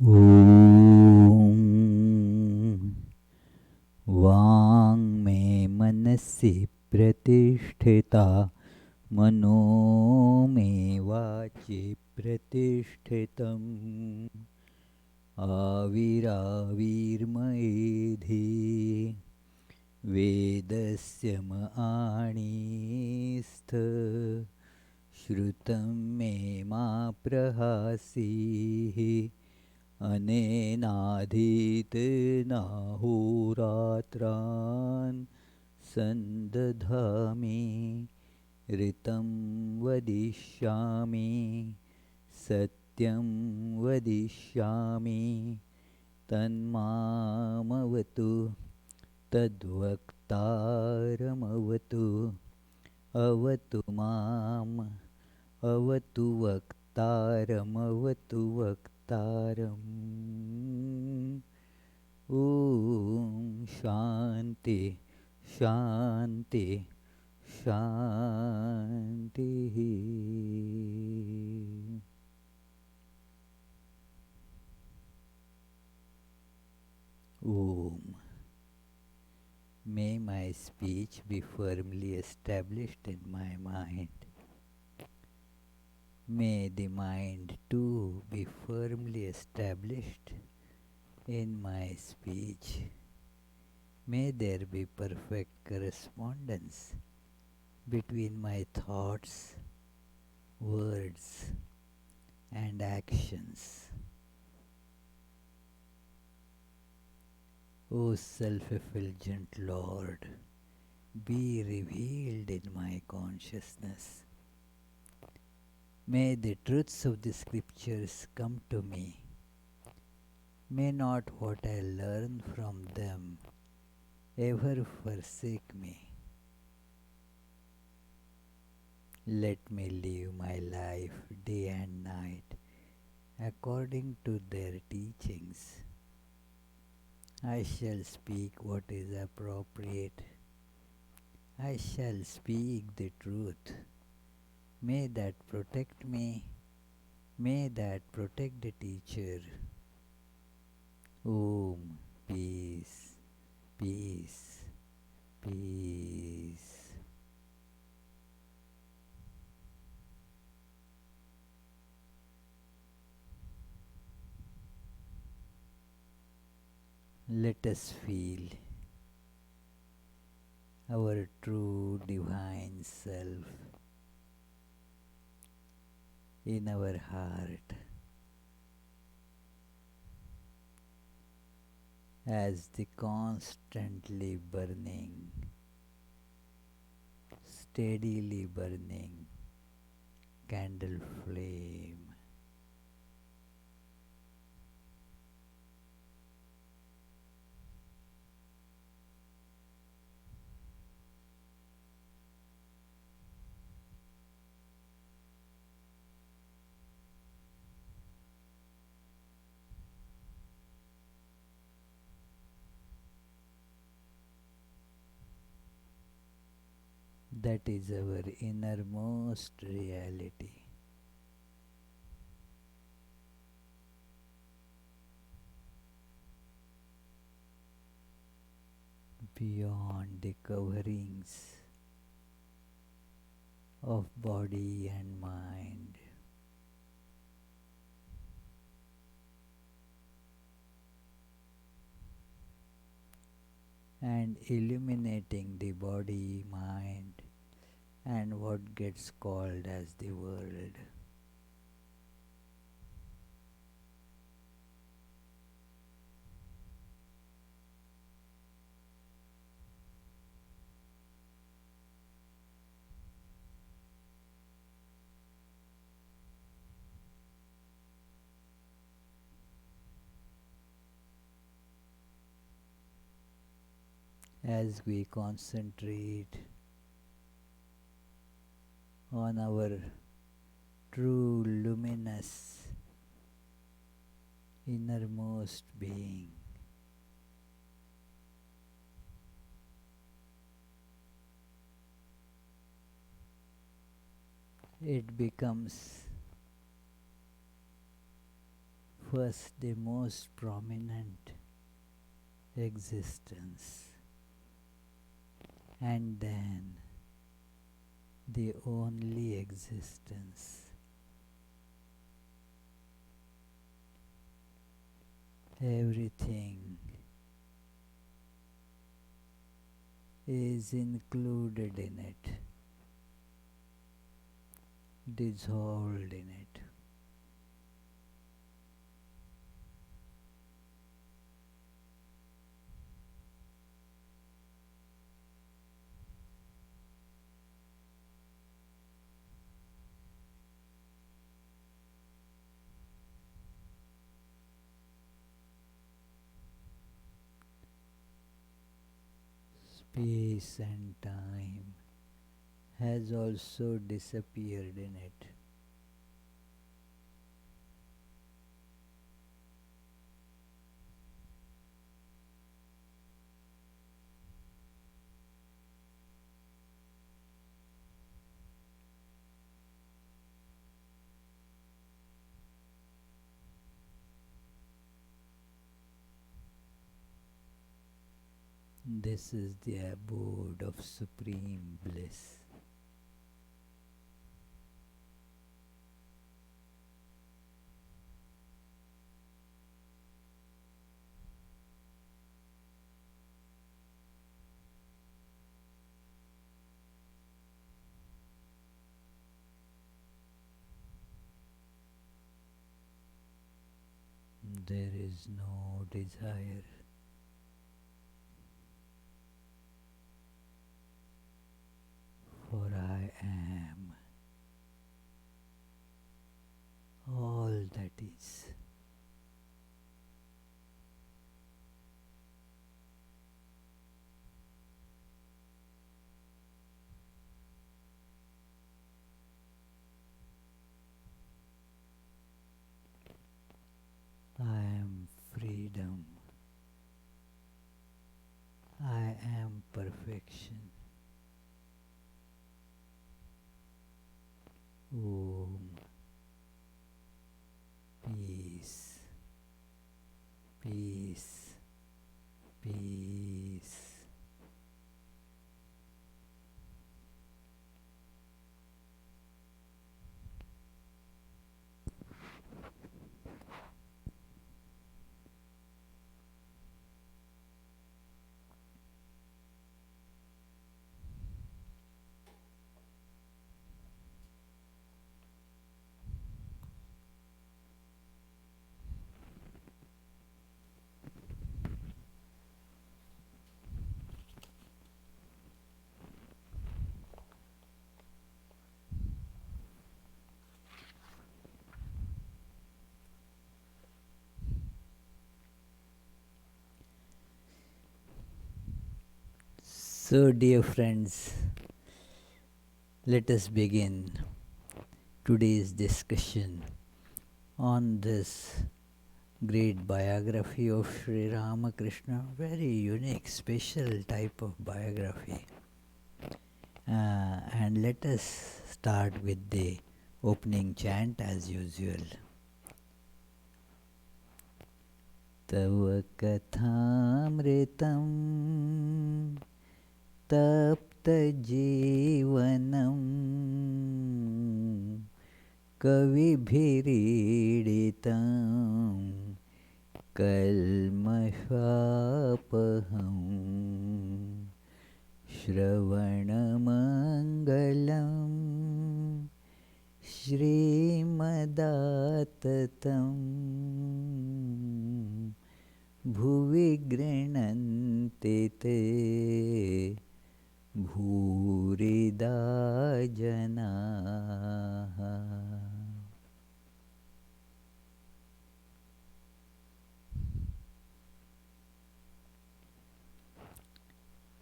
ॐ वाङ्मे मनसि प्रतिष्ठिता मनो मे वाचि प्रतिष्ठितम् आविराविर्मयेधि वेदस्य आणीस्थ श्रुतं मे मा प्रहासीः अनेनाधीतेनाहोरात्रान् सन्दधामि ऋतं वदिष्यामि सत्यं वदिष्यामि तन्मामवतु तद्वक्तारमवतु अवतु माम् अवतु वक्तारमवतु वक्तारम् ॐ शान्ति शान्ति शान्तिः. Om. May my speech be firmly established in my mind. May the mind too be firmly established in my speech. May there be perfect correspondence between my thoughts, words, and actions. O self-effulgent Lord, be revealed in my consciousness. May the truths of the scriptures come to me. May not what I learn from them ever forsake me. Let me live my life day and night according to their teachings. I shall speak what is appropriate. I shall speak the truth. May that protect me. May that protect the teacher. Om. Peace. Peace. Peace. Let us feel our true divine self in our heart as the constantly burning, steadily burning candle flame. That is our innermost reality. Beyond the coverings of body and mind. And illuminating the body, mind, and what gets called as the world. As we concentrate on our true luminous innermost being, it becomes was the most prominent existence, and then the only existence. Everything is included in it, dissolved in it. Space and time has also disappeared in it. This is the abode of supreme bliss. There is no desire. For I am all that is. I am freedom. I am perfection. Om. Peace. Peace. Peace. So, dear friends, let us begin today's discussion on this great biography of Sri Ramakrishna, very unique, special type of biography. And let us start with the opening chant as usual. Tava kathamritam taptajivanam kavibhiriditam kalmashapaham Shravanamangalam Shrimadattatam Bhuvi grinante te Bhurida janaha.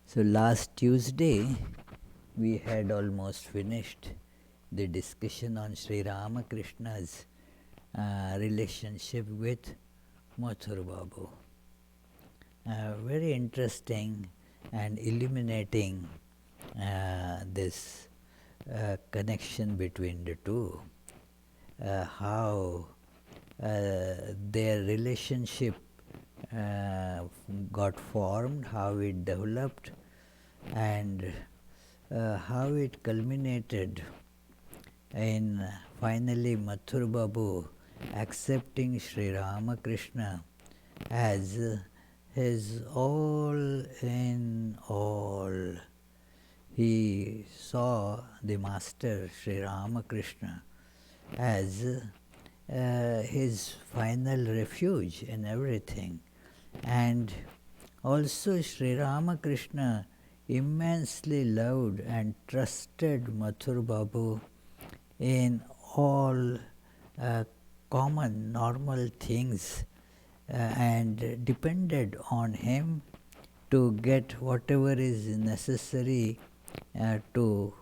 So last Tuesday we had almost finished the discussion on Sri Ramakrishna's relationship with Mathur Babu. Very interesting and illuminating this connection between the two. How their relationship got formed, how it developed, and how it culminated in finally Mathur Babu accepting Sri Ramakrishna as his all in all. He saw the Master Sri Ramakrishna as his final refuge in everything. And also Sri Ramakrishna immensely loved and trusted Mathur Babu in all common normal things and depended on him to get whatever is necessary to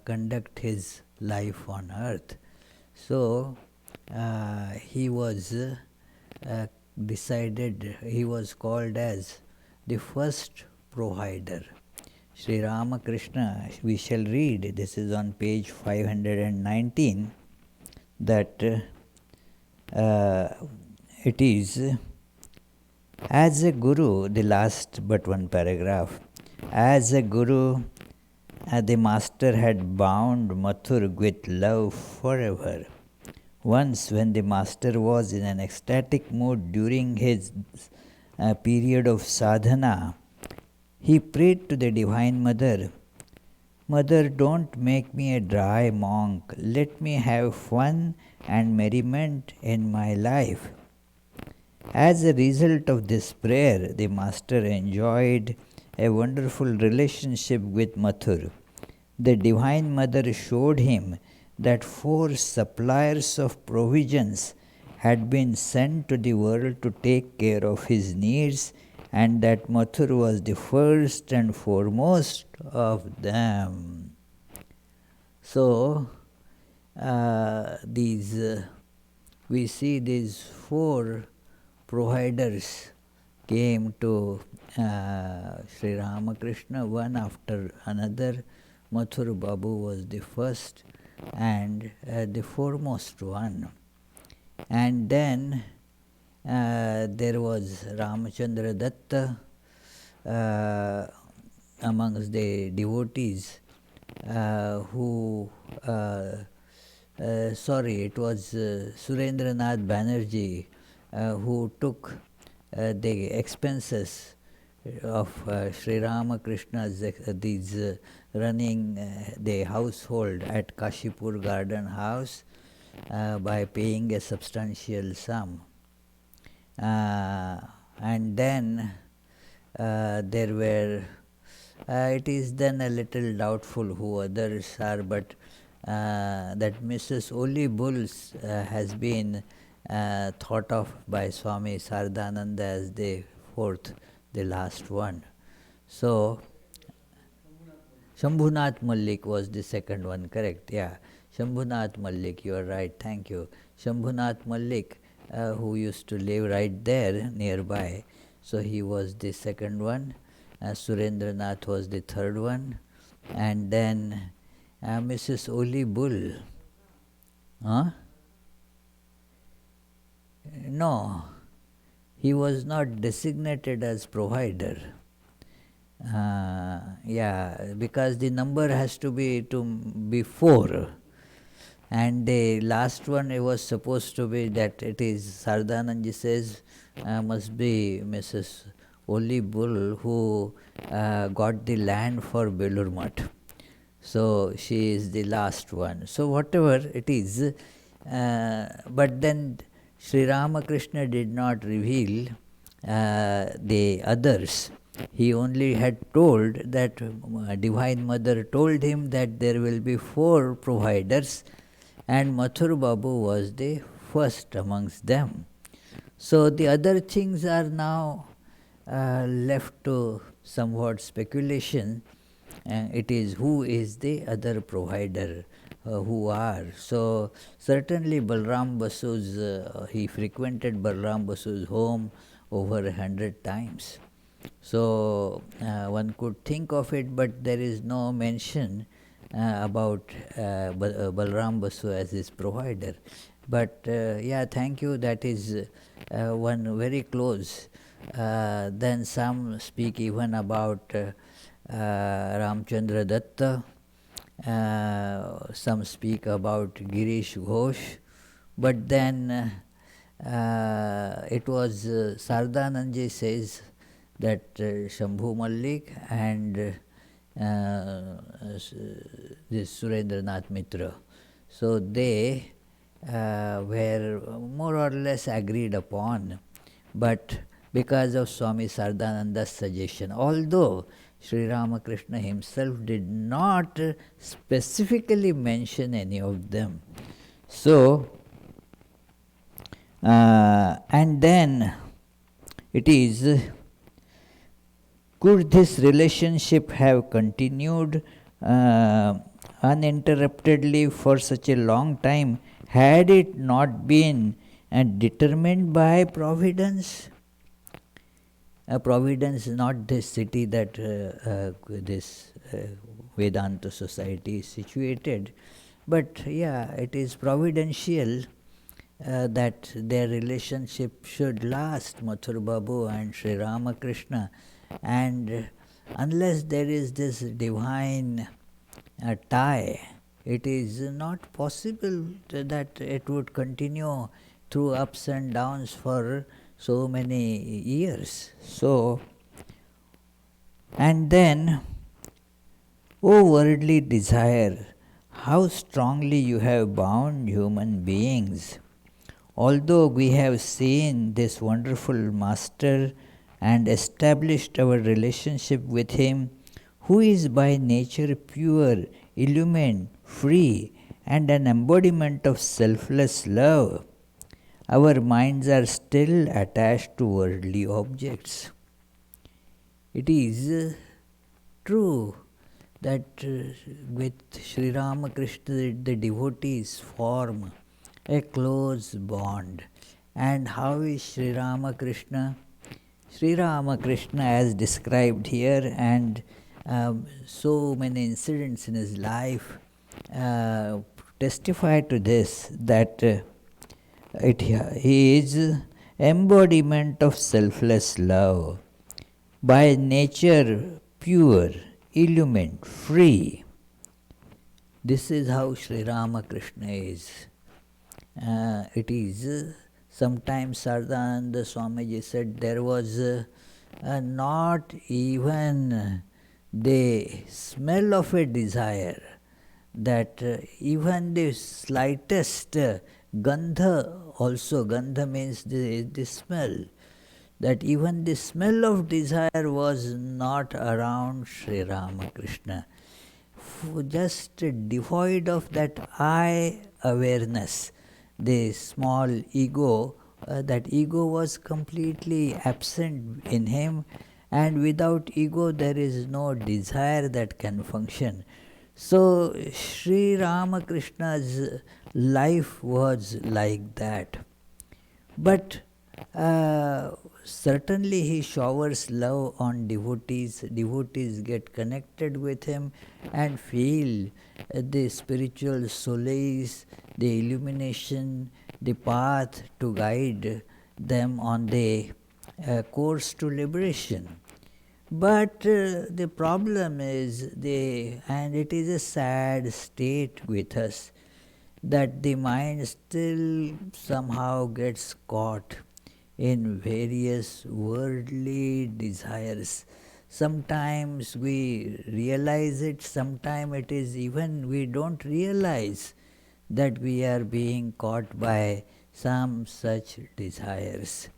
conduct his life on earth. So he was decided, he was called as the first provider. Sri Ramakrishna, we shall read, this is on page 519, that it is, as a guru, the last but one paragraph, as a guru, the master had bound Mathur with love forever. Once, when the master was in an ecstatic mood during his period of sadhana, he prayed to the Divine Mother, "Mother, don't make me a dry monk. Let me have fun and merriment in my life." As a result of this prayer, the master enjoyed a wonderful relationship with Mathur. The Divine Mother showed him that 4 suppliers of provisions had been sent to the world to take care of his needs, and that Mathur was the first and foremost of them. So, we see these 4 providers came to Sri Ramakrishna, one after another. Mathur Babu was the first and the foremost one. And then there was Ramachandra Datta amongst the devotees it was Surendranath Banerjee who took the expenses of Sri Ramakrishna's running the household at Kashipur Garden House by paying a substantial sum. And then there were, it is then a little doubtful who others are, but that Mrs. Oli Bulls has been thought of by Swami Saradananda as the 4th, the last one. So, Shambhunath Mallik was the second one, correct? Yeah, Shambhunath Mallik, you are right, thank you. Shambhunath Mallik, who used to live right there nearby, so he was the second one. Surendranath was the third one. And then Mrs. Oli Bull. Huh? No, he was not designated as provider. Yeah, because the number has to be 4. And the last one, it was supposed to be that it is, Saradananda says, must be Mrs. Oli Bull who got the land for Belur Math. So she is the last one. So whatever it is, but then Sri Ramakrishna did not reveal the others. He only had told that Divine Mother told him that there will be 4 providers, and Mathur Babu was the first amongst them. So the other things are now left to somewhat speculation. It is who is the other provider, who are. So certainly Balram Basu's, he frequented Balram Basu's home over 100 times. So one could think of it, but there is no mention about Balram Basu as his provider. But yeah, thank you. That is one very close. Then some speak even about Ramchandra Datta. Some speak about Girish Ghosh. But then it was Saradananda says that Shambhu Malik and this Surendranath Mitra. So they were more or less agreed upon, but because of Swami Saradananda's suggestion, although Sri Ramakrishna himself did not specifically mention any of them. So, and then it is, could this relationship have continued uninterruptedly for such a long time had it not been determined by Providence? Providence, not this city that this Vedanta society is situated, but yeah, it is providential that their relationship should last, Mathur Babu and Sri Ramakrishna. And unless there is this divine tie, it is not possible that it would continue through ups and downs for so many years. So, and then, O worldly desire, how strongly you have bound human beings. Although we have seen this wonderful Master and established our relationship with Him, who is by nature pure, illumined, free, and an embodiment of selfless love, our minds are still attached to worldly objects. It is true that with Sri Ramakrishna the devotees form a close bond. And how is Sri Ramakrishna? Sri Ramakrishna, as described here, and so many incidents in his life testify to this, that he is embodiment of selfless love, by nature pure, illumined, free. This is how Sri Ramakrishna is. It is sometimes Saradananda Swamiji said there was not even the smell of a desire, that even the slightest gandha, also gandha means the smell, that even the smell of desire was not around Sri Ramakrishna. Just devoid of that I awareness, the small ego, that ego was completely absent in him, and without ego there is no desire that can function. So Sri Ramakrishna's life was like that. But certainly he showers love on devotees. Devotees get connected with him and feel the spiritual solace, the illumination, the path to guide them on the course to liberation. But the problem is, and it is a sad state with us, that the mind still somehow gets caught in various worldly desires. Sometimes we realize it, sometimes it is even we don't realize that we are being caught by some such desires.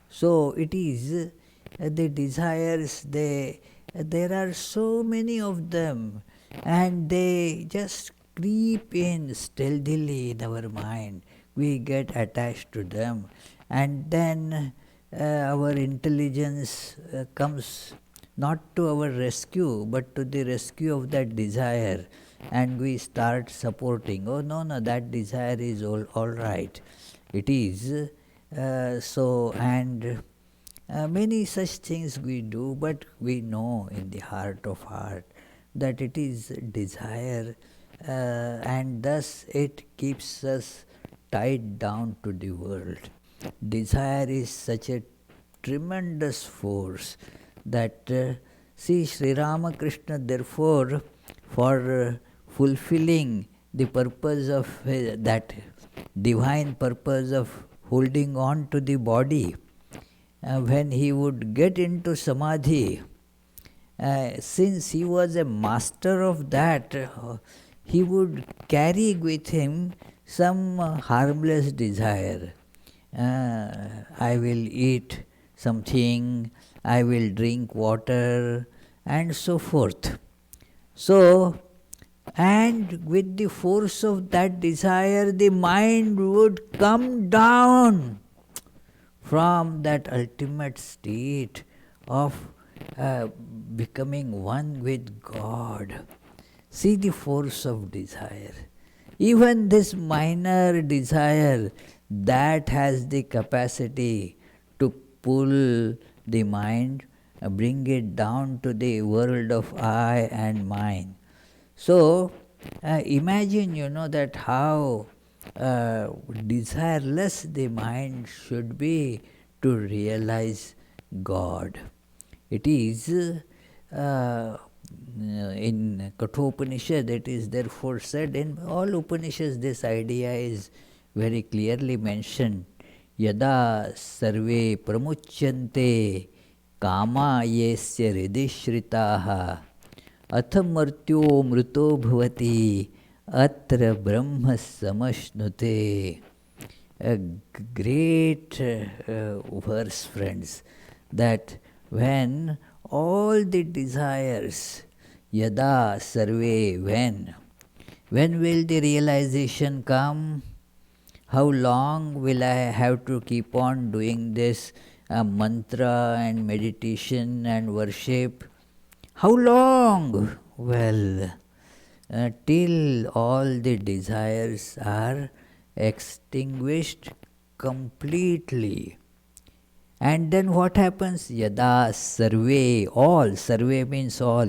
So it is the desires, there are so many of them, and they just creep in stealthily in our mind. We get attached to them, and then our intelligence comes not to our rescue, but to the rescue of that desire, and we start supporting. Oh no, that desire is all right. It is so, and many such things we do, but we know in the heart of heart that it is desire, and thus it keeps us tied down to the world. Desire is such a tremendous force that, see, Sri Ramakrishna, therefore, for fulfilling the purpose of that divine purpose of holding on to the body, when he would get into samadhi, since he was a master of that, he would carry with him some harmless desire. I will eat something, I will drink water, and so forth. So, and with the force of that desire, the mind would come down from that ultimate state of becoming one with God. See the force of desire. Even this minor desire, that has the capacity to pull the mind, bring it down to the world of I and mine. So, imagine, that how desireless the mind should be to realize God. It is in Kathopanishad, it is therefore said, in all Upanishads this idea is very clearly mentioned. Yada sarve pramuchyante kama yesya hridishritaha athamartyo mruto bhavati atra brahma samashnute. A great verse, friends, that when all the desires, yada sarve, when will the realization come? How long will I have to keep on doing this mantra and meditation and worship? How long? Well, till all the desires are extinguished completely. And then what happens? Yada sarve, all, sarve means all,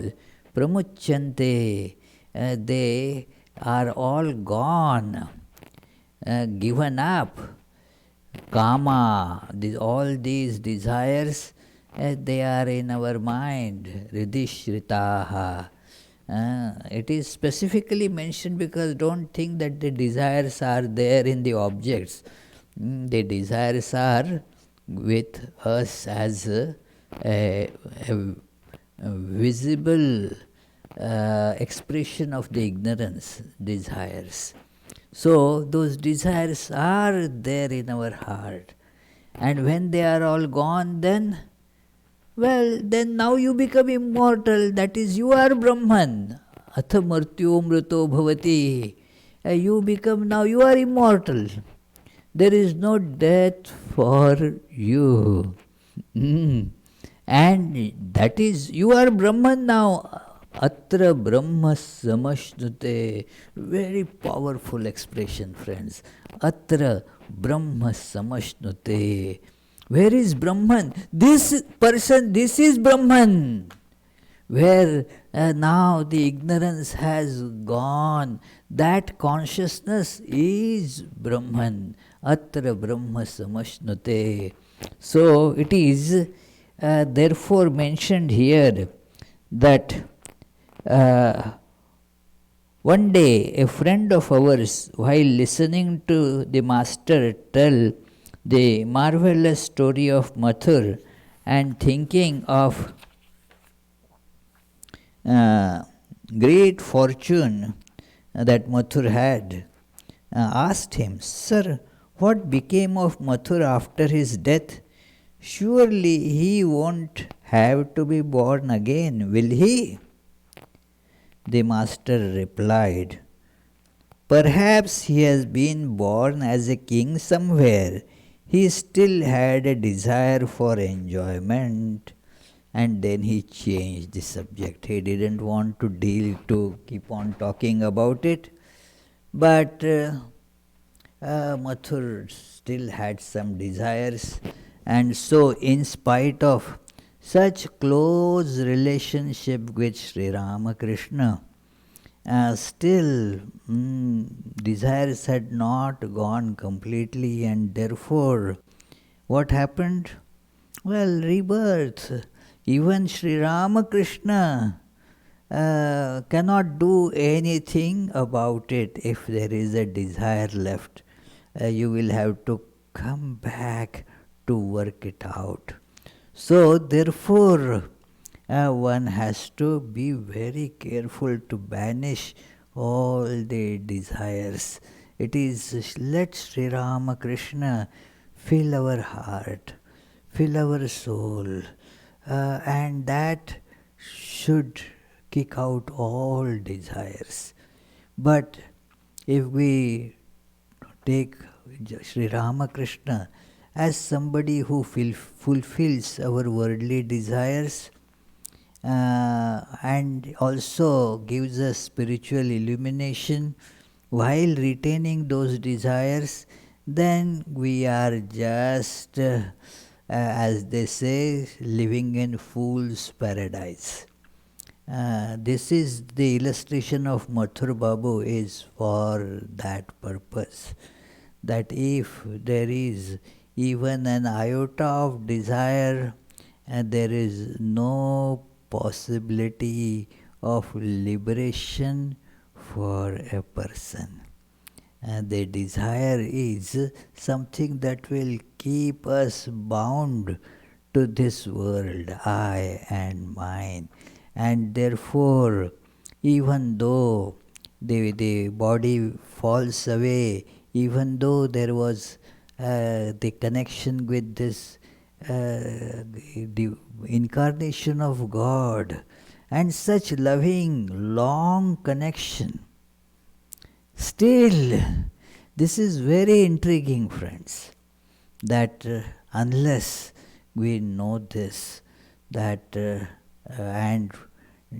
pramuchyante, they are all gone, given up. Kama, all these desires, they are in our mind, hridishritaha. It is specifically mentioned because don't think that the desires are there in the objects. The desires are with us as a visible expression of the ignorance, desires. So those desires are there in our heart. And when they are all gone, then, well, then now you become immortal. That is, you are Brahman. Atha martyo mruto bhavati. You become, now you are immortal. There is no death for you. And that is, you are Brahman now. Atra Brahma samashnute. Very powerful expression, friends. Atra Brahma samashnute. Where is Brahman? This person, this is Brahman. Where now the ignorance has gone. That consciousness is Brahman. Atra Brahma samashnute. So it is therefore mentioned here that one day a friend of ours, while listening to the master tell the marvelous story of Mathur and thinking of great fortune that Mathur had, asked him, "Sir, what became of Mathur after his death? Surely he won't have to be born again, will he?" The master replied, "Perhaps he has been born as a king somewhere. He still had a desire for enjoyment." And then he changed the subject. He didn't want to keep on talking about it. But Mathur still had some desires. And so in spite of such close relationship with Sri Ramakrishna. Still, desires had not gone completely, and therefore, what happened? Well, rebirth. Even Sri Ramakrishna cannot do anything about it if there is a desire left. You will have to come back to work it out. So, therefore, one has to be very careful to banish all the desires. It is let Sri Ramakrishna fill our heart, fill our soul, and that should kick out all desires. But if we take Sri Ramakrishna as somebody who fulfills our worldly desires and also gives us spiritual illumination while retaining those desires, then we are just, as they say, living in fool's paradise. This is the illustration of Mathur Babu is for that purpose. That if there is even an iota of desire, there is no possibility of liberation for a person. The desire is something that will keep us bound to this world, I and mine. And therefore, even though the body falls away, even though there was the connection with this the incarnation of God and such loving, long connection, still, this is very intriguing, friends, that unless we know this, that and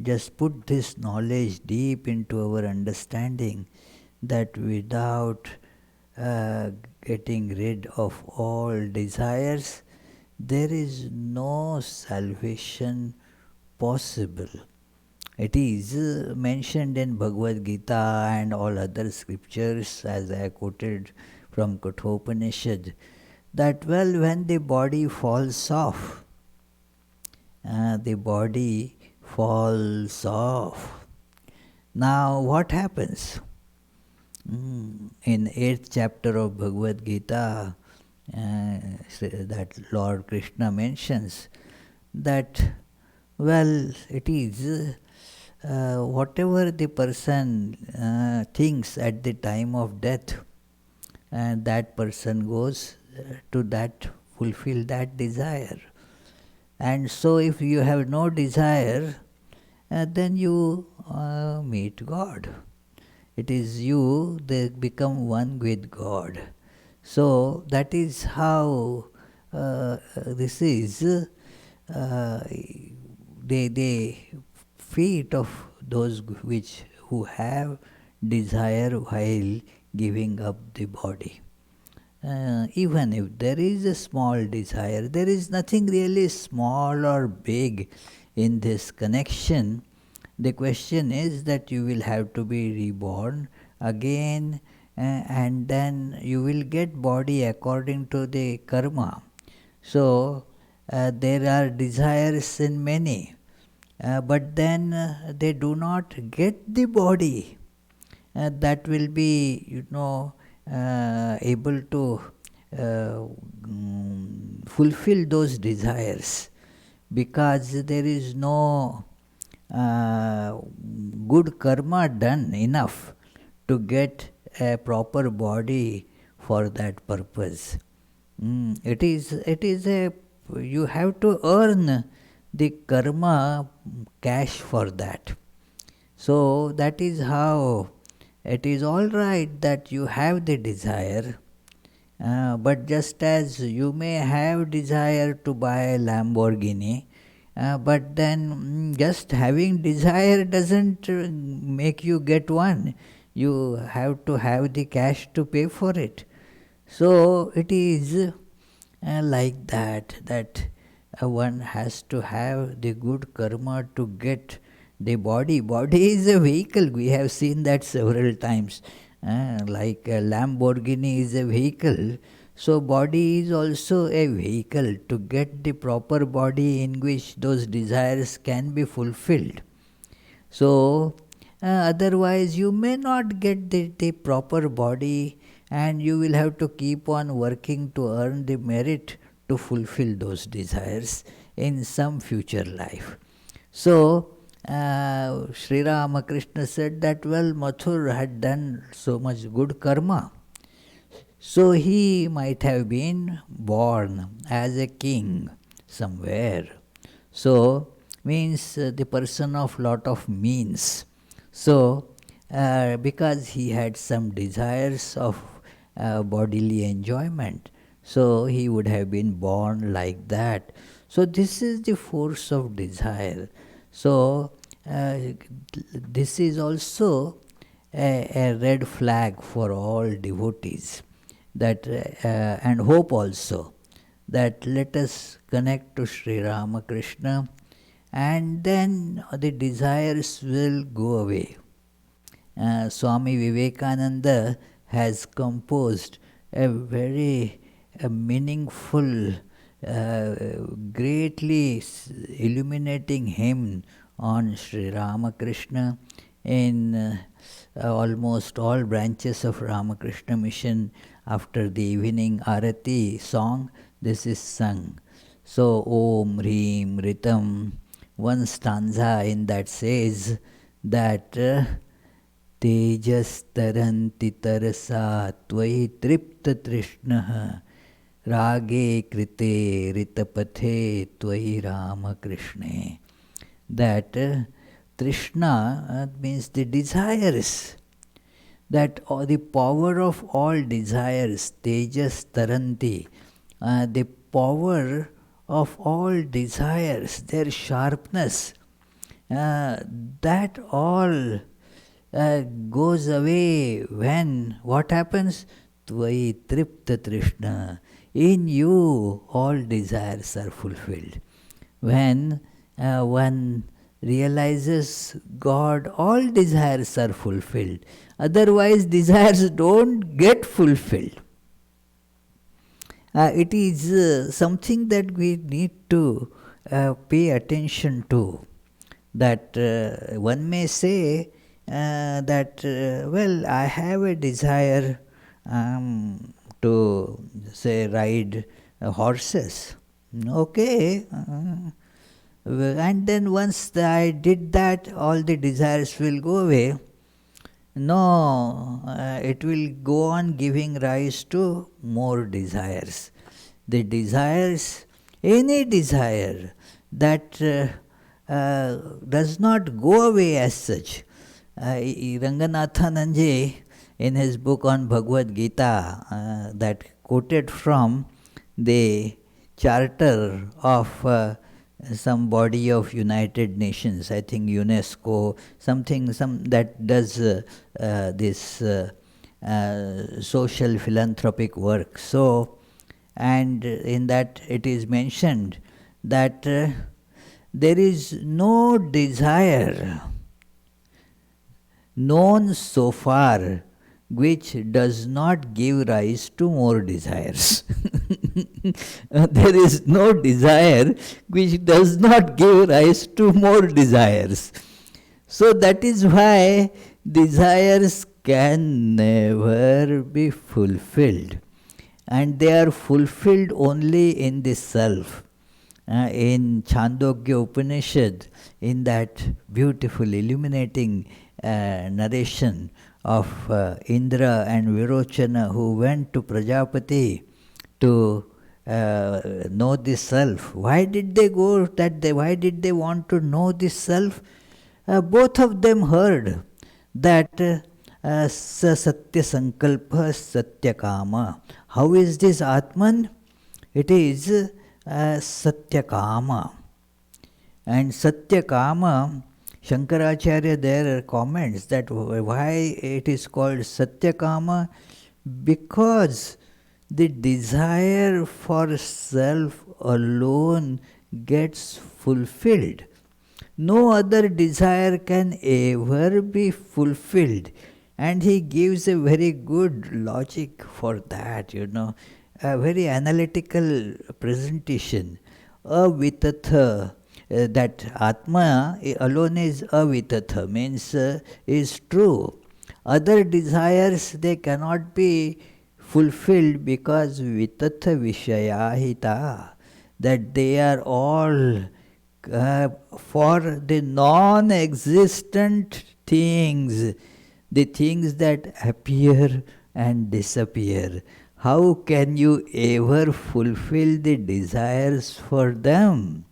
just put this knowledge deep into our understanding, that without getting rid of all desires, there is no salvation possible. It is mentioned in Bhagavad Gita and all other scriptures, as I quoted from Kathopanishad, that when the body falls off, the body falls off. Now what happens? In 8th chapter of Bhagavad Gita, that Lord Krishna mentions that, well, it is whatever the person thinks at the time of death, and that person goes to that, fulfill that desire. And so if you have no desire, then you meet God. It is you, they become one with God. So that is how this is the feet of those who have desire while giving up the body. Even if there is a small desire, there is nothing really small or big in this connection. The question is that you will have to be reborn again, and then you will get body according to the karma. So there are desires in many, but then they do not get the body that will be, able to fulfill those desires, because there is no good karma done enough to get a proper body for that purpose. It is you have to earn the karma cash for that. So that is how it is all right that you have the desire, but just as you may have desire to buy a Lamborghini, but then just having desire doesn't make you get one. You have to have the cash to pay for it. So it is like that one has to have the good karma to get the body. Body is a vehicle. We have seen that several times. Like a Lamborghini is a vehicle. So body is also a vehicle to get the proper body in which those desires can be fulfilled. So otherwise you may not get the proper body, and you will have to keep on working to earn the merit to fulfill those desires in some future life. So Sri Ramakrishna said that, well, Mathur had done so much good karma, so he might have been born as a king somewhere. So means the person of lot of means. So because he had some desires of bodily enjoyment, so he would have been born like that. So this is the force of desire. So this is also a red flag for all devotees, that and hope also, that let us connect to Sri Ramakrishna, and then the desires will go away. Swami Vivekananda has composed a very meaningful, greatly illuminating hymn on Sri Ramakrishna in almost all branches of Ramakrishna mission. After the evening Arati song, this is sung. So, Om Hrim Ritam, one stanza in that says that Tejas taranti tarasa tvai tripta trishnaha rage krite ritapathe tvai Ramakrishne. That Trishna means the desires, that the power of all desires, Tejas taranti, the power of all desires, their sharpness, that all goes away when what happens? Tvai tripta trishna. In you all desires are fulfilled. When one realizes God, all desires are fulfilled. Otherwise desires don't get fulfilled. It is something that we need to pay attention to. That one may say that, well, I have a desire to, say, ride horses. Okay. And then once I did that, all the desires will go away. No, it will go on giving rise to more desires. The desires, any desire that does not go away as such. Ranganathananji, in his book on Bhagavad Gita, that quoted from the charter of some body of United Nations, I think UNESCO, some that does this social philanthropic work. So, and in that it is mentioned that there is no desire known so far which does not give rise to more desires. There is no desire which does not give rise to more desires. So that is why desires can never be fulfilled. And they are fulfilled only in the self. In Chandogya Upanishad, in that beautiful illuminating narration of Indra and Virochana, who went to Prajapati to know the self. Why did they go why did they want to know the self? Both of them heard that sa satya sankalpa satya kama. How is this Atman? It is satya kama. And satya kama, Shankaracharya there comments that why it is called Satyakama, because the desire for self alone gets fulfilled. No other desire can ever be fulfilled. And he gives a very good logic for that, a very analytical presentation. Avitatha, that Atma alone is avitatha, means is true. Other desires, they cannot be fulfilled because vitatha vishayahita, that they are all for the non-existent things, the things that appear and disappear. How can you ever fulfill the desires for them?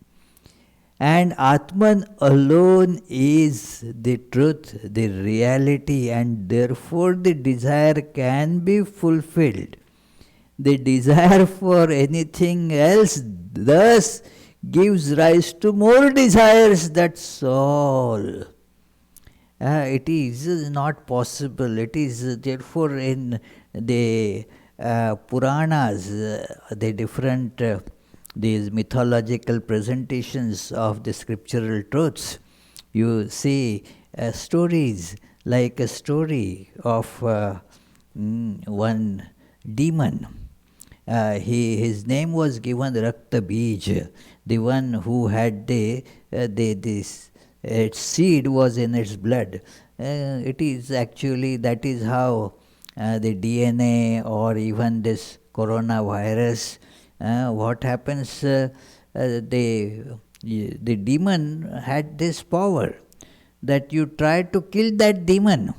And Atman alone is the truth, the reality, and therefore the desire can be fulfilled. The desire for anything else thus gives rise to more desires, that's all. It is not possible. It is therefore in the Puranas, the different these mythological presentations of the scriptural truths, you see stories like a story of one demon. His name was given Rakta Bij, the one who had this its seed was in its blood. It is actually, that is how the DNA or even this coronavirus, what happens, the demon had this power that you try to kill that demon.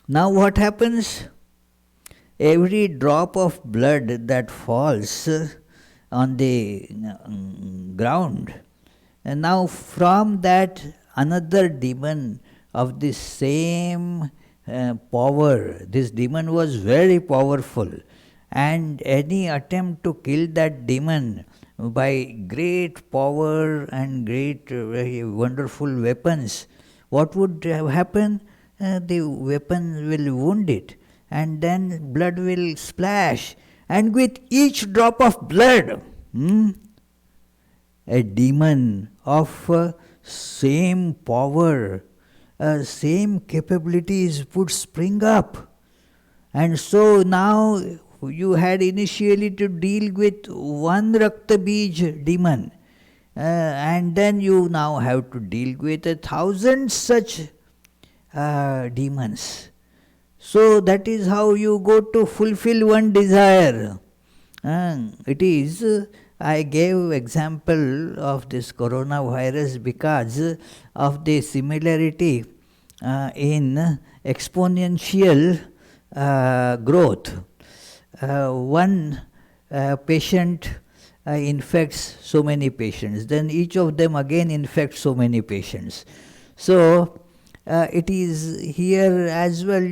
Now what happens? Every drop of blood that falls on the ground, and now from that another demon of the same power, this demon was very powerful, and any attempt to kill that demon by great power and great very wonderful weapons, what would happen? The weapon will wound it, and then blood will splash, and with each drop of blood, a demon of same power, same capabilities would spring up. And so now you had initially to deal with one Rakta Bij demon, and then you now have to deal with 1,000 such demons. So that is how you go to fulfill one desire. It is, I gave example of this coronavirus because of the similarity in exponential growth. One patient infects so many patients, then each of them again infects so many patients. So it is here as well,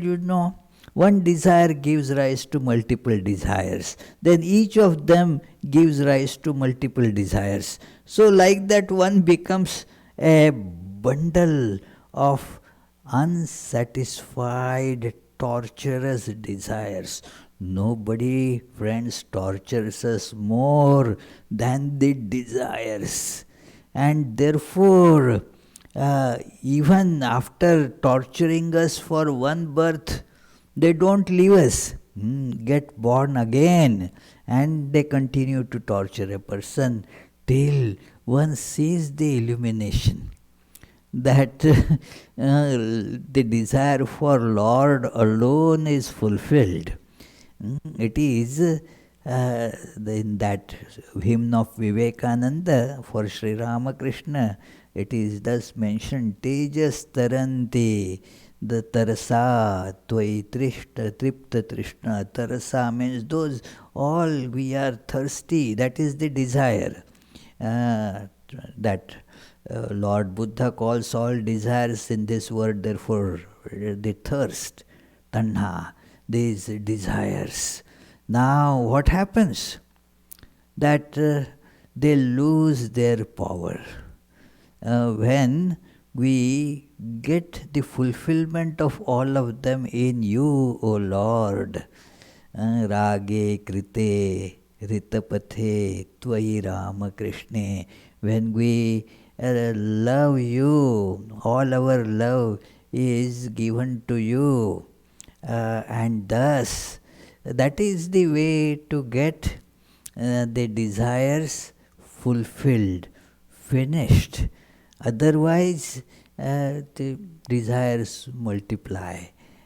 one desire gives rise to multiple desires. Then each of them gives rise to multiple desires. So like that, one becomes a bundle of unsatisfied, torturous desires. Nobody, friends, tortures us more than the desires. And therefore, even after torturing us for one birth, they don't leave us, get born again, and they continue to torture a person till one sees the illumination that the desire for Lord alone is fulfilled. It is in that hymn of Vivekananda for Sri Ramakrishna, it is thus mentioned, Tejas Taranti, the Tarasa, Tvai Trishta, Tripta Trishna. Tarasa means those, all we are thirsty, that is the desire. That Lord Buddha calls all desires in this word, therefore the thirst, tanha, these desires. Now what happens? That they lose their power. When we get the fulfillment of all of them in you, O Lord. Rage, krite, ritapathe tvai Ramakrishna. When we love you, all our love is given to you, and thus that is the way to get the desires fulfilled, finished. Otherwise, the desires multiply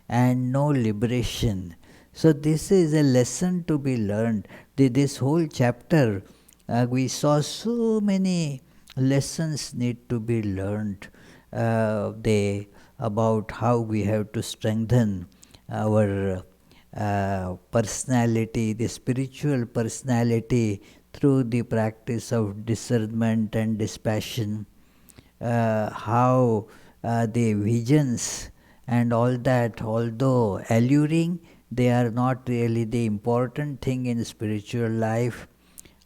and no liberation. So, this is a lesson to be learned. This whole chapter, we saw so many lessons need to be learned. About how we have to strengthen our personality, the spiritual personality, through the practice of discernment and dispassion. How the visions and all that, although alluring, they are not really the important thing in spiritual life.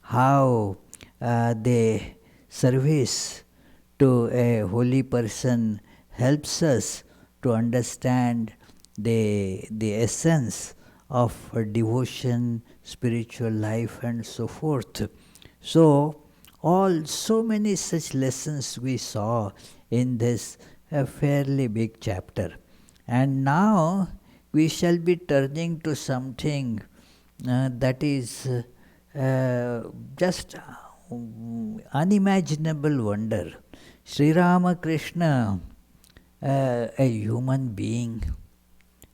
How the service to a holy person helps us to understand the essence of devotion, spiritual life, and so forth. So, so many such lessons we saw in this fairly big chapter. And now we shall be turning to something that is just unimaginable wonder. Sri Ramakrishna, a human being,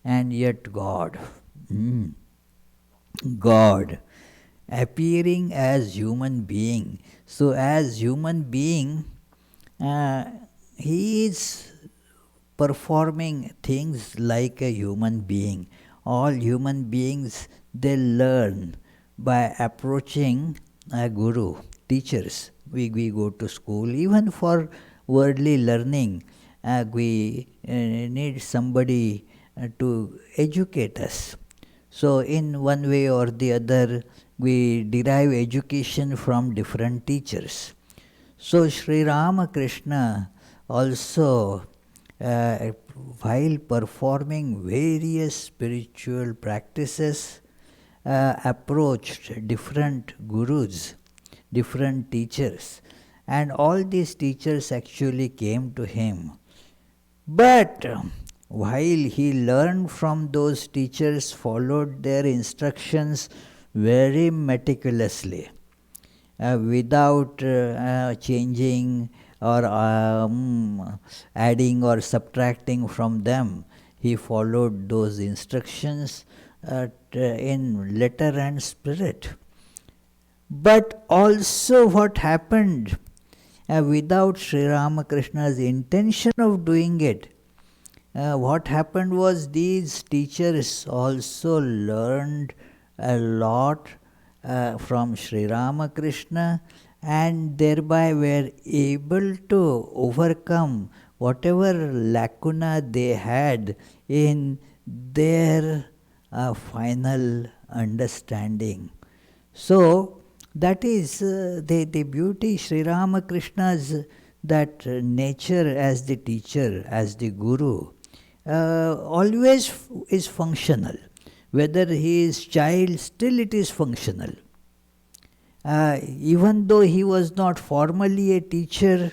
and yet God. God appearing as human being. So as human being, he is performing things like a human being. All human beings, they learn by approaching a guru, teachers. We go to school, even for worldly learning. We need somebody to educate us. So in one way or the other, we derive education from different teachers. So Sri Ramakrishna also, while performing various spiritual practices, approached different gurus, different teachers, and all these teachers actually came to him. But while he learned from those teachers, followed their instructions very meticulously, without changing or adding or subtracting from them. He followed those instructions in letter and spirit. But also what happened, without Sri Ramakrishna's intention of doing it, what happened was these teachers also learned a lot from Sri Ramakrishna, and thereby were able to overcome whatever lacuna they had in their final understanding. So that is the beauty. Sri Ramakrishna's that nature as the teacher, as the guru, always is functional. Whether he is child, still it is functional. Even though he was not formally a teacher,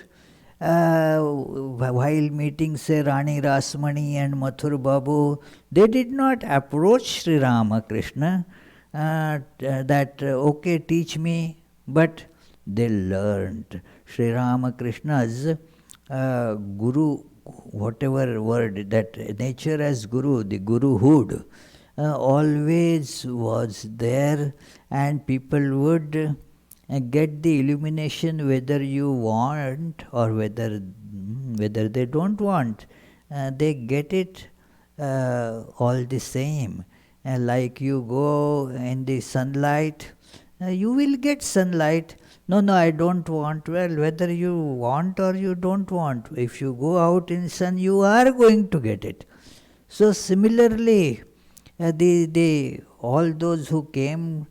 while meeting, say, Rani Rasmani and Mathur Babu, they did not approach Sri Ramakrishna that, okay, teach me, but they learned. Sri Ramakrishna's guru, whatever word, that nature as guru, the guruhood, always was there, and people would get the illumination whether you want or whether they don't want. They get it all the same. Like you go in the sunlight, you will get sunlight. No, I don't want. Well, whether you want or you don't want, if you go out in sun, you are going to get it. So similarly, all those who came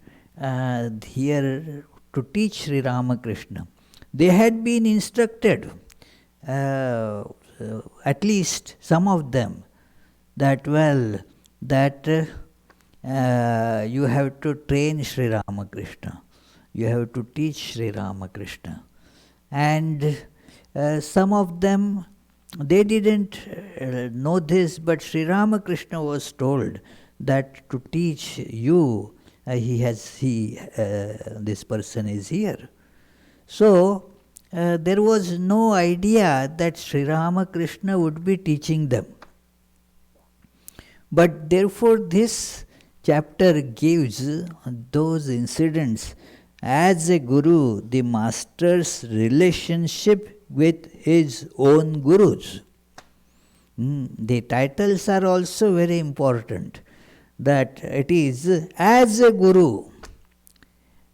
here to teach Sri Ramakrishna, they had been instructed, at least some of them, that you have to train Sri Ramakrishna. you have to teach Sri Ramakrishna. And some of them, they didn't know this, but Sri Ramakrishna was told that to teach you, this person is here. So there was no idea that Sri Ramakrishna would be teaching them. But therefore this chapter gives those incidents as a guru, the master's relationship with his own gurus. The titles are also very important. That it is as a guru.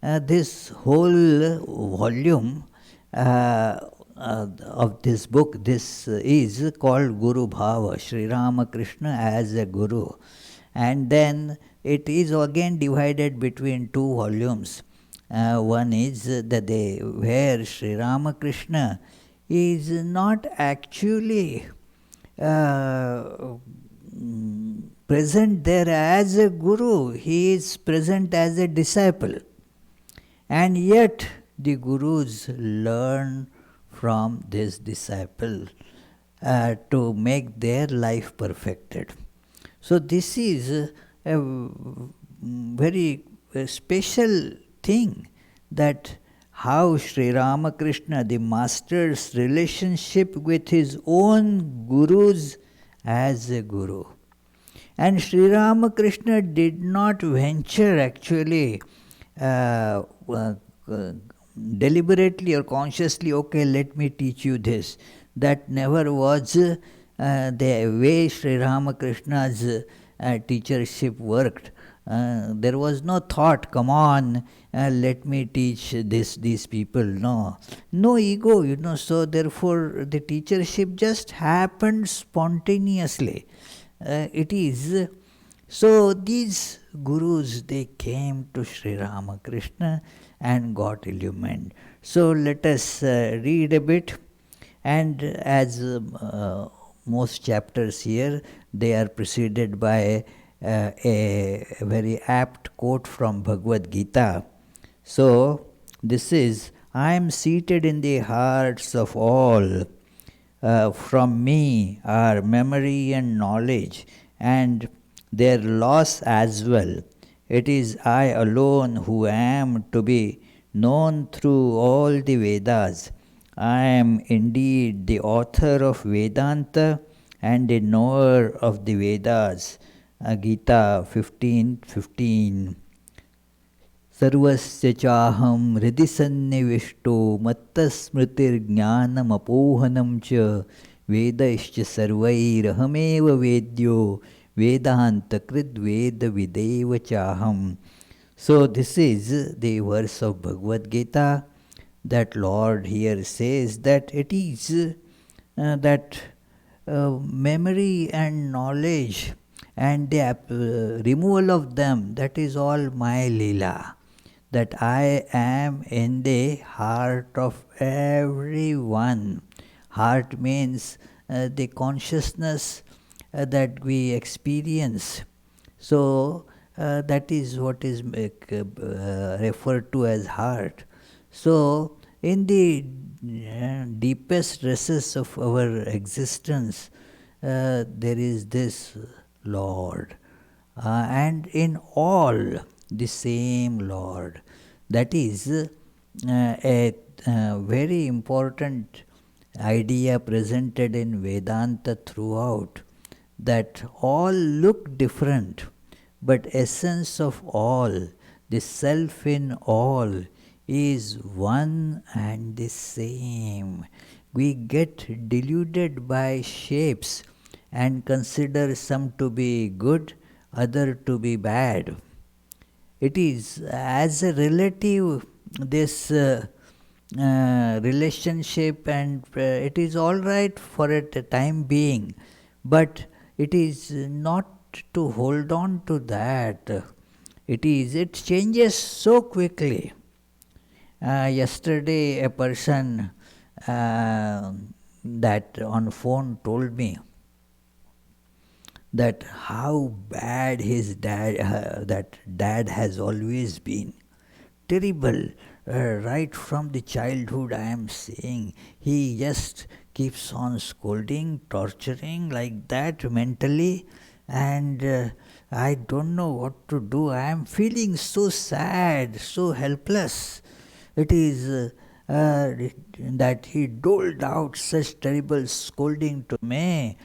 This whole volume of this book, this is called Guru Bhava, Sri Ramakrishna as a Guru. And then it is again divided between two volumes. One is where Sri Ramakrishna is not actually present there as a guru, he is present as a disciple. And yet the gurus learn from this disciple to make their life perfected. So this is a very special thing, that how Sri Ramakrishna, the master's relationship with his own gurus as a guru. And Sri Ramakrishna did not venture actually deliberately or consciously, okay, let me teach you this. That never was the way Sri Ramakrishna's teachership worked. There was no thought, come on, let me teach these people. No ego, so therefore the teachership just happened spontaneously. It is. So these gurus, they came to Sri Ramakrishna and got illumined. So let us read a bit. And as most chapters here, they are preceded by a very apt quote from Bhagavad Gita. So this is, I am seated in the hearts of all. From me are memory and knowledge, and their loss as well. It is I alone who am to be known through all the Vedas. I am indeed the author of Vedanta and the knower of the Vedas. Gita 15:15. Sarvasya chaham hridhi sannivishto mattasmritir jnanam apohanam cha vedaischa sarvairahameva vedyo vedanta krid veda videva chaham. So this is the verse of Bhagavad Gita, that Lord here says that it is that memory and knowledge and the removal of them, that is all my Leela. That I am in the heart of everyone. Heart means the consciousness that we experience. So that is what is referred to as heart. So in the deepest recesses of our existence, there is this Lord. And in all, the same Lord. That is a very important idea presented in Vedanta throughout, that all look different, but essence of all, the self in all, is one and the same. We get deluded by shapes and consider some to be good, other to be bad. It is as a relative, this relationship, and it is all right for a time being, but it is not to hold on to that. It changes so quickly. Yesterday a person that on phone told me that how bad his dad, that dad has always been. Terrible. right from the childhood I am seeing. He just keeps on scolding, torturing like that mentally, and I don't know what to do. I am feeling so sad, so helpless. It is that he doled out such terrible scolding to me.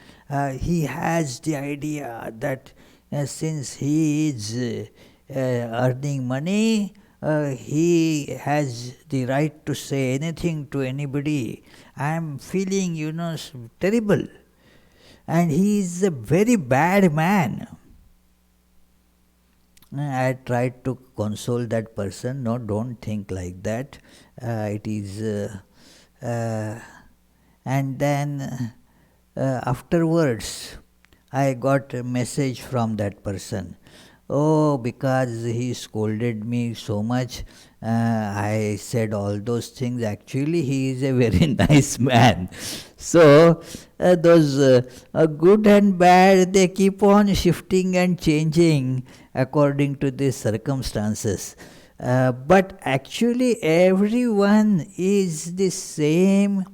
He has the idea that since he is earning money, he has the right to say anything to anybody. I am feeling, terrible. And he is a very bad man. I tried to console that person. No, don't think like that. It is, and then afterwards, I got a message from that person. Oh, because he scolded me so much, I said all those things. Actually, he is a very nice man. So, those good and bad, they keep on shifting and changing according to the circumstances. But actually, everyone is the same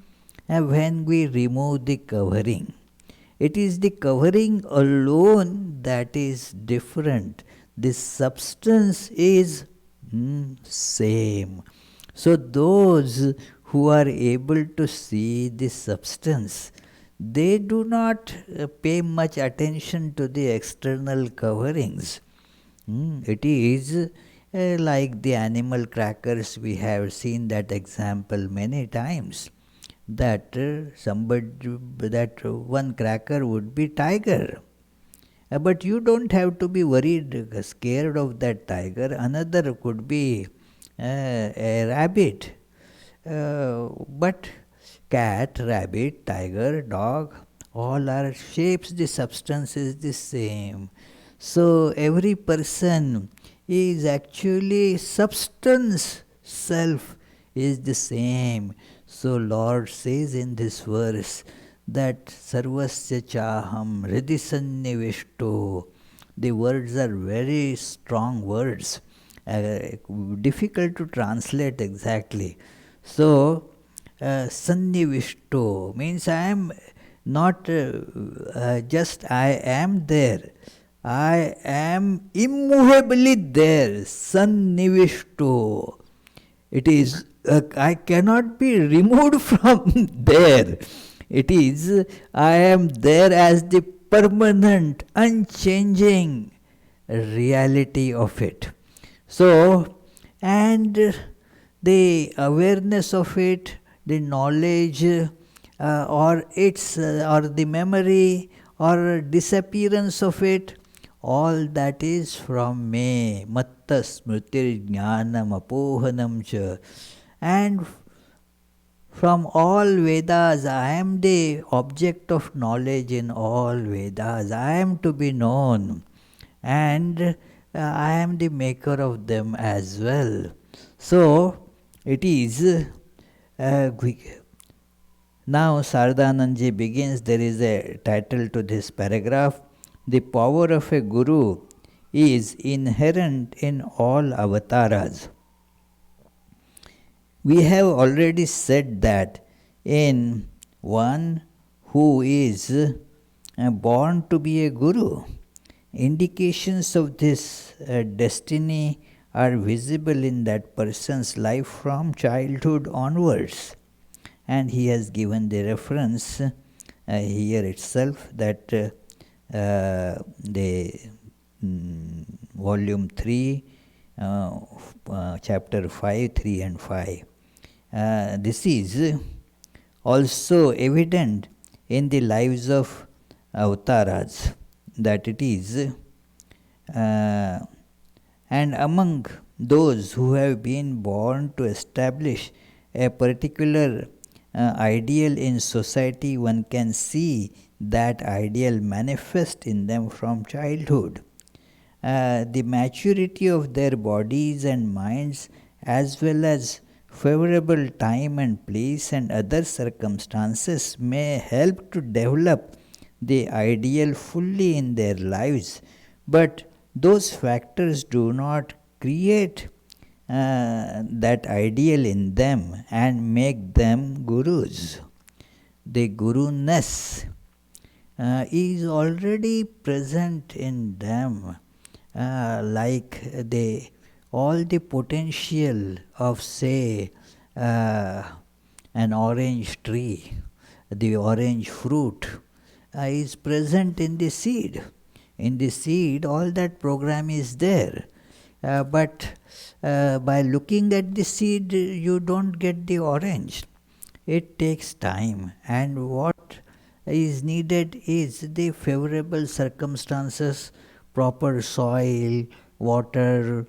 when we remove the covering. It is the covering alone that is different. The substance is same. So those who are able to see the substance, they do not pay much attention to the external coverings. It is like the animal crackers. We have seen that example many times. That one cracker would be tiger. But you don't have to be worried, scared of that tiger. Another could be a rabbit. But cat, rabbit, tiger, dog, all are shapes, the substance is the same. So every person is actually substance, self is the same. So Lord says in this verse that Sarvasya Chaham Hridisannivishto. The words are very strong words, difficult to translate exactly. So Sannivishto means I am not just I am there. I am immovably there. Sannivishto. It is I cannot be removed from there. It is I am there as the permanent, unchanging reality of it. So, and the awareness of it, the knowledge, or its or the memory or disappearance of it, all that is from me. Matta smritir jnanam apohanam cha. And from all Vedas, I am the object of knowledge in all Vedas. I am to be known. And I am the maker of them as well. So, it is now Saradananda begins, there is a title to this paragraph. The power of a guru is inherent in all avatars. We have already said that in one who is born to be a guru, indications of this destiny are visible in that person's life from childhood onwards. And he has given the reference here itself that the volume 3, chapter 5, 3 and 5. This is also evident in the lives of avatars, that it is and among those who have been born to establish a particular ideal in society, one can see that ideal manifest in them from childhood. The maturity of their bodies and minds, as well as favorable time and place and other circumstances, may help to develop the ideal fully in their lives. But those factors do not create that ideal in them and make them gurus. The guru-ness is already present in them, like all the potential of, say, an orange tree, the orange fruit, is present in the seed. In the seed, all that program is there. But by looking at the seed, you don't get the orange. It takes time, and what is needed is the favorable circumstances, proper soil, water,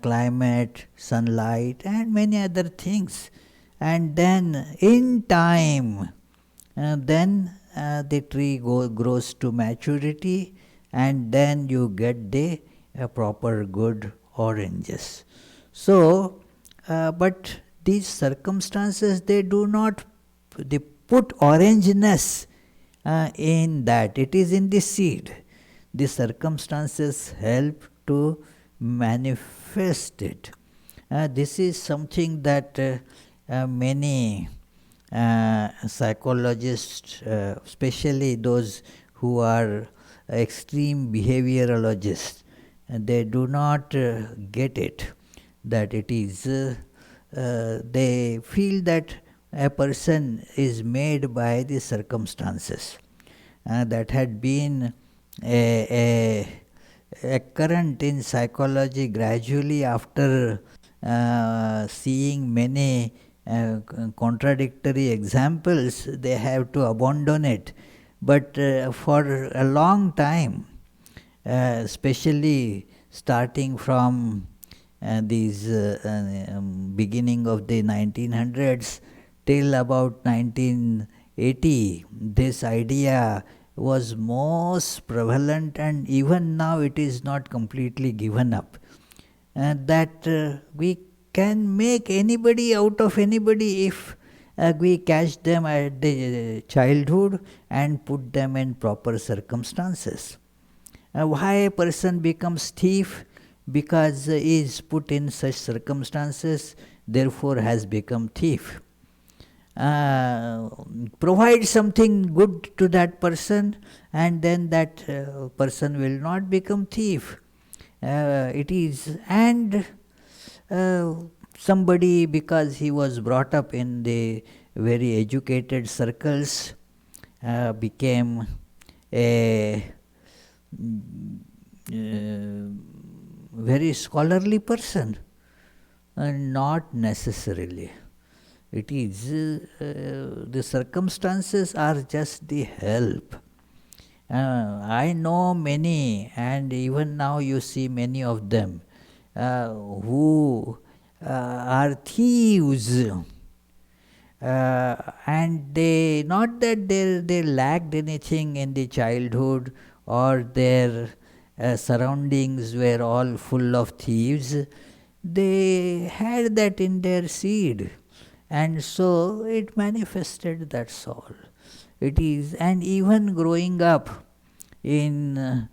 climate, sunlight, and many other things. And then, in time, then the tree grows to maturity, and then you get the proper good oranges. So, but these circumstances, they do not, they put orangeness in that. It is in the seed. The circumstances help to manifest it. This is something that many psychologists, especially those who are extreme behaviorologists, they do not get it, that it is, they feel that a person is made by the circumstances. That had been a current in psychology gradually after seeing many contradictory examples. They have to abandon it. But for a long time, especially starting from these beginning of the 1900s till about 1980, this idea was most prevalent, and even now it is not completely given up. That we can make anybody out of anybody if we catch them at the childhood and put them in proper circumstances. Why a person becomes thief? Because he is put in such circumstances, therefore has become thief. Provide something good to that person, and then that person will not become thief. It is, and somebody, because he was brought up in the very educated circles, became a very scholarly person. Not necessarily. It is, the circumstances are just the help. I know many, and even now you see many of them who are thieves. And they, not that they lacked anything in the childhood, or their surroundings were all full of thieves. They had that in their seed, and so it manifested, that's all. It is, and even growing up in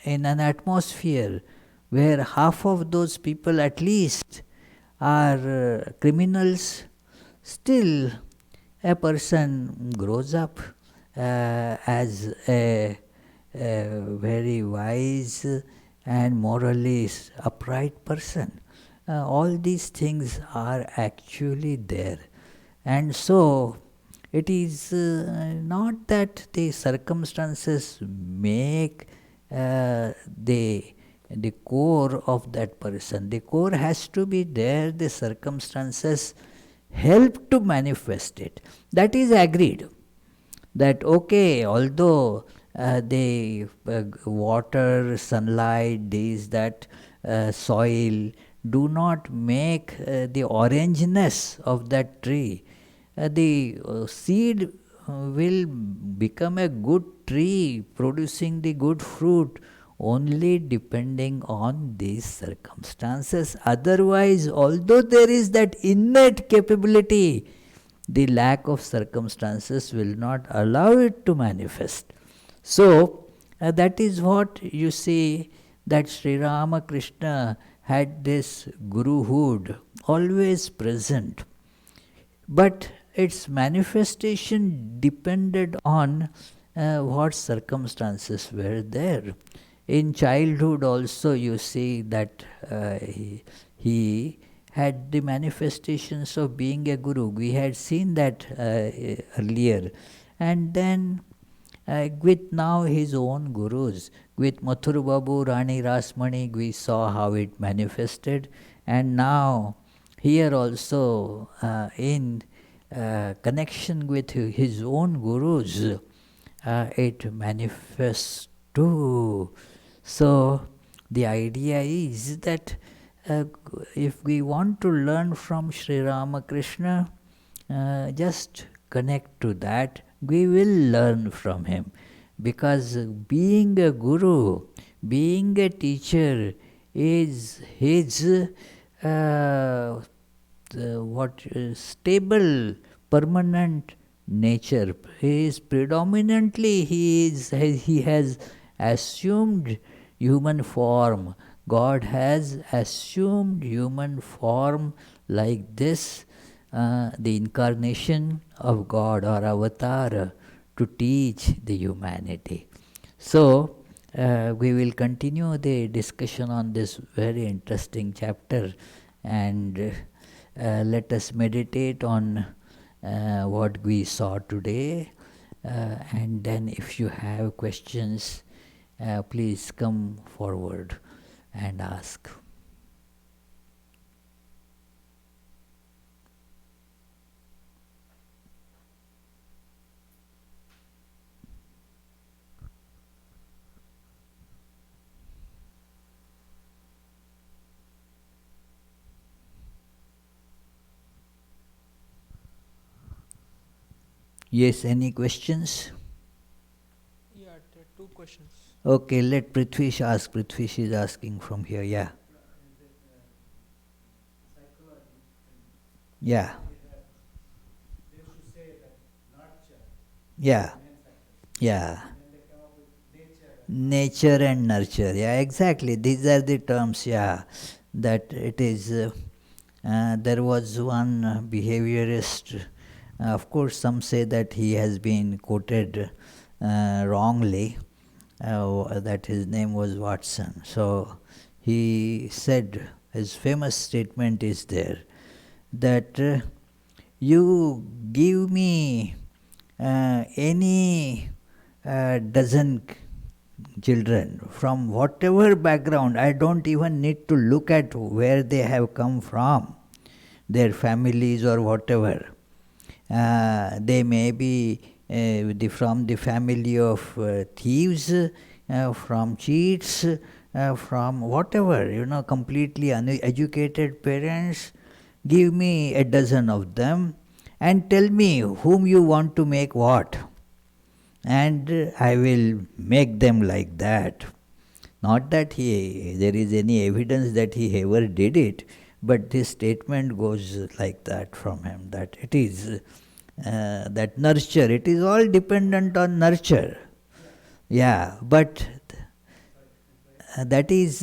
in an atmosphere where half of those people at least are criminals, still a person grows up as a very wise and morally upright person. All these things are actually there. And so, it is not that the circumstances make the core of that person. The core has to be there, the circumstances help to manifest it. That is agreed. That okay, although the water, sunlight, this, that, soil do not make the orangeness of that tree. The seed will become a good tree producing the good fruit only depending on these circumstances. Otherwise, although there is that innate capability, the lack of circumstances will not allow it to manifest. So, that is what you see that Sri Ramakrishna had this guruhood always present, but its manifestation depended on what circumstances were there. In childhood also you see that he had the manifestations of being a guru. We had seen that earlier. And then with now his own gurus, with Mathur Babu, Rani Rasmani, we saw how it manifested. And now here also in connection with his own gurus, it manifests too. So the idea is that if we want to learn from Sri Ramakrishna, just connect to that, we will learn from him. Because being a guru, being a teacher is his stable, permanent nature. He is predominantly, he has assumed human form. God has assumed human form like this, the incarnation of God or avatar to teach the humanity. So, we will continue the discussion on this very interesting chapter, and let us meditate on what we saw today, and then if you have questions, please come forward and ask. Yes, any questions? Yeah, there are two questions. Okay, let Prithvish ask. Prithvish is asking from here, yeah. Yeah. Yeah. Yeah. Nature and nurture. Yeah, exactly. These are the terms, yeah. That it is, there was one behaviorist, of course, some say that he has been quoted wrongly, that his name was Watson. So he said, his famous statement is there, that you give me any dozen children from whatever background, I don't even need to look at where they have come from, their families or whatever. They may be from the family of thieves, from cheats, from whatever, completely uneducated parents. Give me a dozen of them and tell me whom you want to make what, and I will make them like that. Not that there is any evidence that he ever did it, but this statement goes like that from him, that it is that nurture, it is all dependent on nurture. Yeah, but that is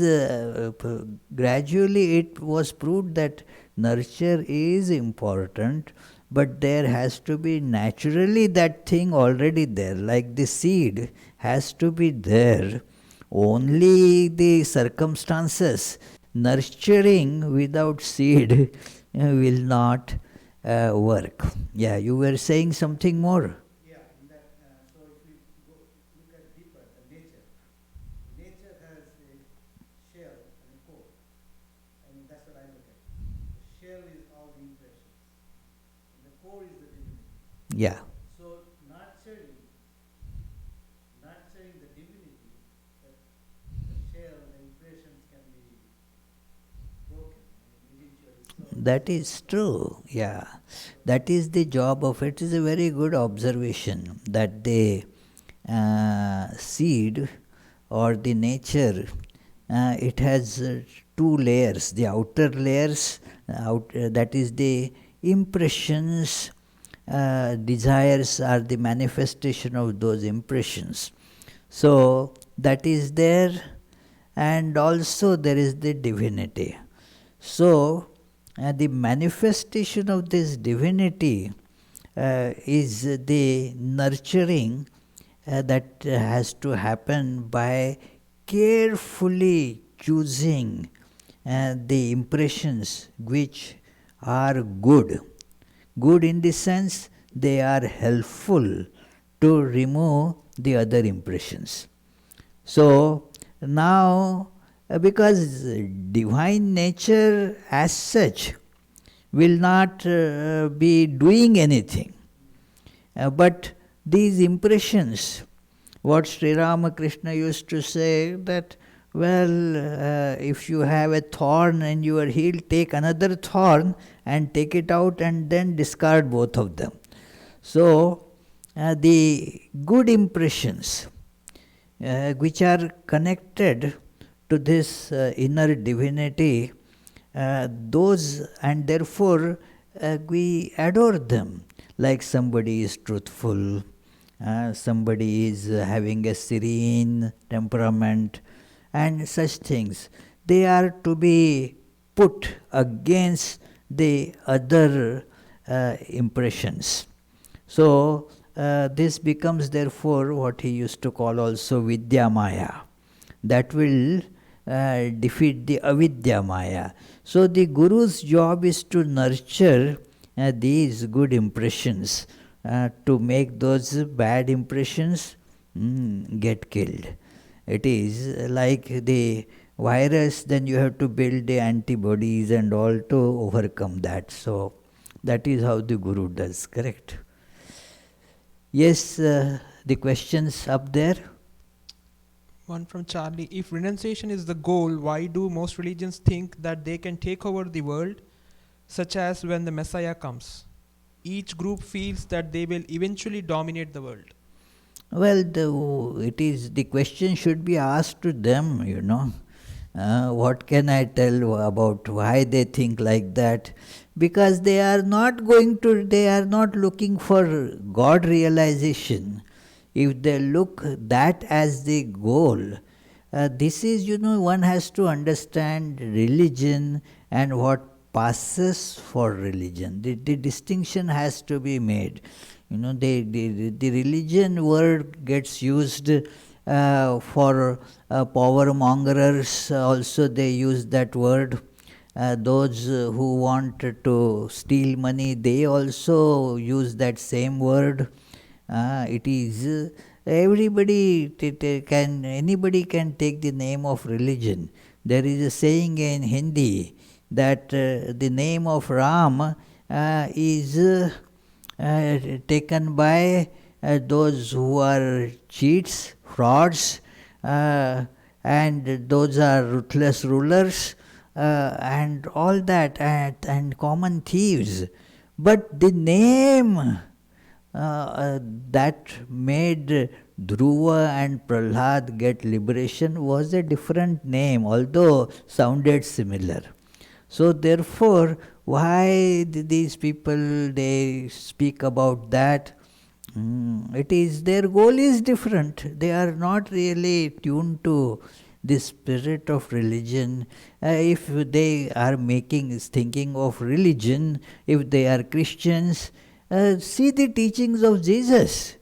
gradually it was proved that nurture is important, but there has to be naturally that thing already there, like the seed has to be there. Only the circumstances, nurturing without seed will not work. Yeah, you were saying something more. Yeah. That is true, yeah. That is the job of it. It is a very good observation that the seed or the nature, it has two layers. The outer layers, that is the impressions, desires are the manifestation of those impressions. So that is there, and also there is the divinity. So, the manifestation of this divinity is the nurturing that has to happen by carefully choosing the impressions which are good. Good in the sense they are helpful to remove the other impressions. So now, because divine nature as such will not be doing anything, but these impressions, what Sri Ramakrishna used to say, that well, if you have a thorn in your heel, take another thorn and take it out and then discard both of them. So the good impressions which are connected to this inner divinity, those, and therefore we adore them. Like somebody is truthful, somebody is having a serene temperament, and such things. They are to be put against the other impressions. So this becomes therefore what he used to call also Vidya Maya. That will defeat the Avidya Maya. So the Guru's job is to nurture these good impressions, to make those bad impressions get killed. It is like the virus, then you have to build the antibodies and all to overcome that. So that is how the Guru does, correct? Yes, the questions up there? One from Charlie. If renunciation is the goal, why do most religions think that they can take over the world, such as when the Messiah comes? Each group feels that they will eventually dominate the world. Well, the question should be asked to them, you know. What can I tell about why they think like that? Because they are not looking for God realization. If they look that as the goal, this is, one has to understand religion and what passes for religion. The distinction has to be made. The religion word gets used for power mongers, also they use that word. Those who want to steal money, they also use that same word. It is anybody can take the name of religion. There is a saying in Hindi that the name of Ram is taken by those who are cheats, frauds, and those are ruthless rulers, and all that, and common thieves. But the name that made Dhruva and Prahlad get liberation was a different name, although sounded similar. So therefore, why these people, they speak about that? It is, their goal is different. They are not really tuned to the spirit of religion. If they are thinking of religion, if they are Christians, see the teachings of Jesus.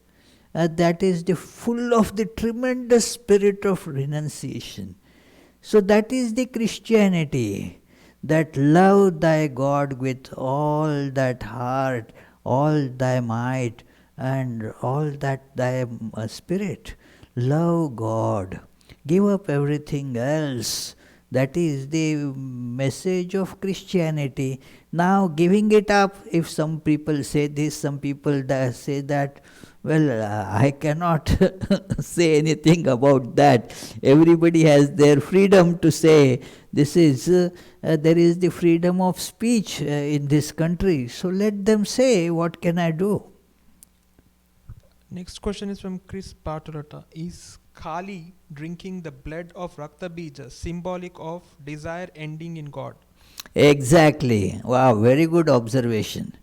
That is full of the tremendous spirit of renunciation. So that is the Christianity, that love thy God with all that heart, all thy might, and all that thy spirit. Love God. Give up everything else. That is the message of Christianity. Now, giving it up, if some people say this, some people say that, well, I cannot say anything about that. Everybody has their freedom to say. There is the freedom of speech in this country. So let them say, what can I do? Next question is from Chris Paturata. Is Kali drinking the blood of Rakta Bija symbolic of desire ending in God? Exactly. Wow, very good observation.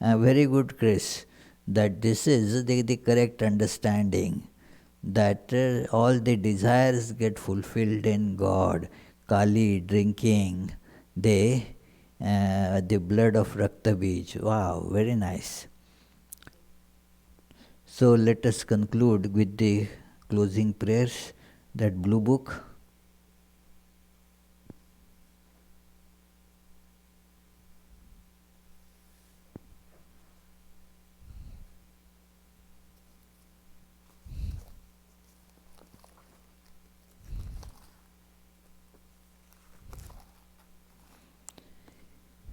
Very good, Chris. That this is the correct understanding. that all the desires get fulfilled in God. Kali drinking the blood of Rakta Bij. Wow, very nice. So let us conclude with the closing prayers, that blue book.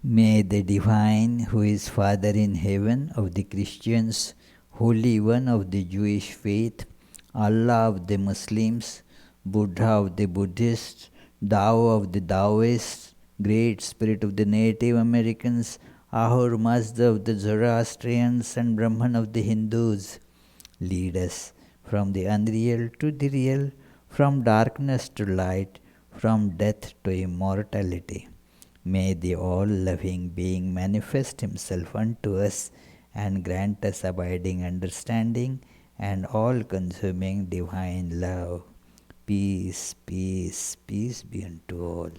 May the Divine, who is Father in heaven of the Christians, Holy One of the Jewish faith, Allah of the Muslims, Buddha of the Buddhists, Tao of the Taoists, Great Spirit of the Native Americans, Ahur Mazda of the Zoroastrians, and Brahman of the Hindus, lead us from the unreal to the real, from darkness to light, from death to immortality. May the all-loving being manifest himself unto us and grant us abiding understanding and all-consuming divine love. Peace, peace, peace be unto all.